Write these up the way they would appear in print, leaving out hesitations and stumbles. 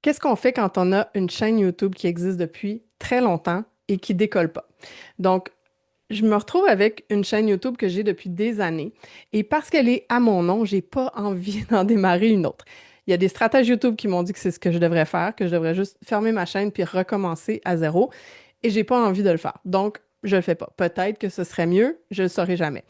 Qu'est-ce qu'on fait quand on a une chaîne YouTube qui existe depuis très longtemps et qui décolle pas? Donc, je me retrouve avec une chaîne YouTube que j'ai depuis des années et parce qu'elle est à mon nom, j'ai pas envie d'en démarrer une autre. Il y a des stratèges YouTube qui m'ont dit que c'est ce que je devrais faire, que je devrais juste fermer ma chaîne puis recommencer à zéro et j'ai pas envie de le faire. Donc, je le fais pas. Peut-être que ce serait mieux, je le saurai jamais.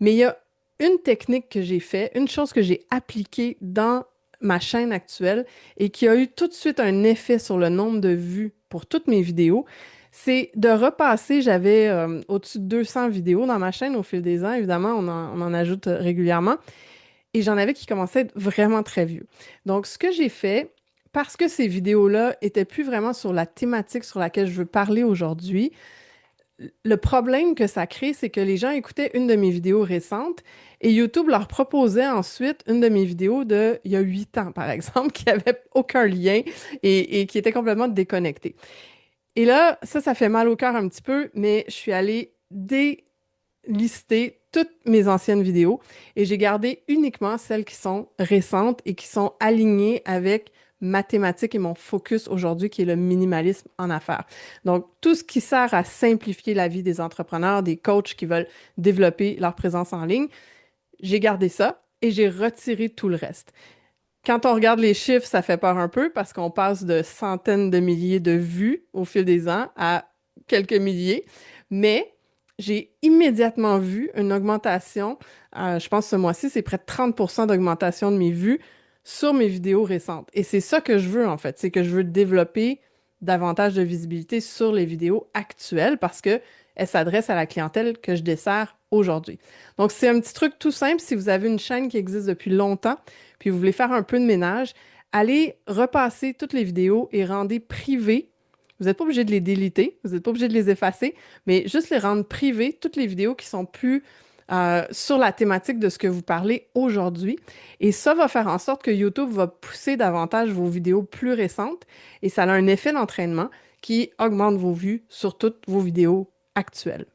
Mais il y a une technique que j'ai fait, une chose que j'ai appliquée dans ma chaîne actuelle et qui a eu tout de suite un effet sur le nombre de vues pour toutes mes vidéos, c'est de repasser, j'avais au-dessus de 200 vidéos dans ma chaîne au fil des ans, évidemment, on en ajoute régulièrement, et j'en avais qui commençaient à être vraiment très vieux. Donc, ce que j'ai fait, parce que ces vidéos-là étaient plus vraiment sur la thématique sur laquelle je veux parler aujourd'hui, le problème que ça crée, c'est que les gens écoutaient une de mes vidéos récentes et YouTube leur proposait ensuite une de mes vidéos de il y a 8 ans, par exemple, qui avait aucun lien et qui était complètement déconnectée. Et là, ça fait mal au cœur un petit peu, mais je suis allée délister toutes mes anciennes vidéos et j'ai gardé uniquement celles qui sont récentes et qui sont alignées avec ma thématique et mon focus aujourd'hui, qui est le minimalisme en affaires. Donc, tout ce qui sert à simplifier la vie des entrepreneurs, des coachs qui veulent développer leur présence en ligne, j'ai gardé ça et j'ai retiré tout le reste. Quand on regarde les chiffres, ça fait peur un peu parce qu'on passe de centaines de milliers de vues au fil des ans à quelques milliers. Mais j'ai immédiatement vu une augmentation. Je pense que ce mois-ci, c'est près de 30 d'augmentation de mes vues sur mes vidéos récentes. Et c'est ça que je veux, en fait. C'est que je veux développer davantage de visibilité sur les vidéos actuelles parce que elles s'adressent à la clientèle que je desserre aujourd'hui. Donc, c'est un petit truc tout simple. Si vous avez une chaîne qui existe depuis longtemps, puis vous voulez faire un peu de ménage, allez repasser toutes les vidéos et rendez privées. Vous n'êtes pas obligé de les déliter, vous n'êtes pas obligé de les effacer, mais juste les rendre privées, toutes les vidéos qui sont plus sur la thématique de ce que vous parlez aujourd'hui. Et ça va faire en sorte que YouTube va pousser davantage vos vidéos plus récentes et ça a un effet d'entraînement qui augmente vos vues sur toutes vos vidéos actuelles.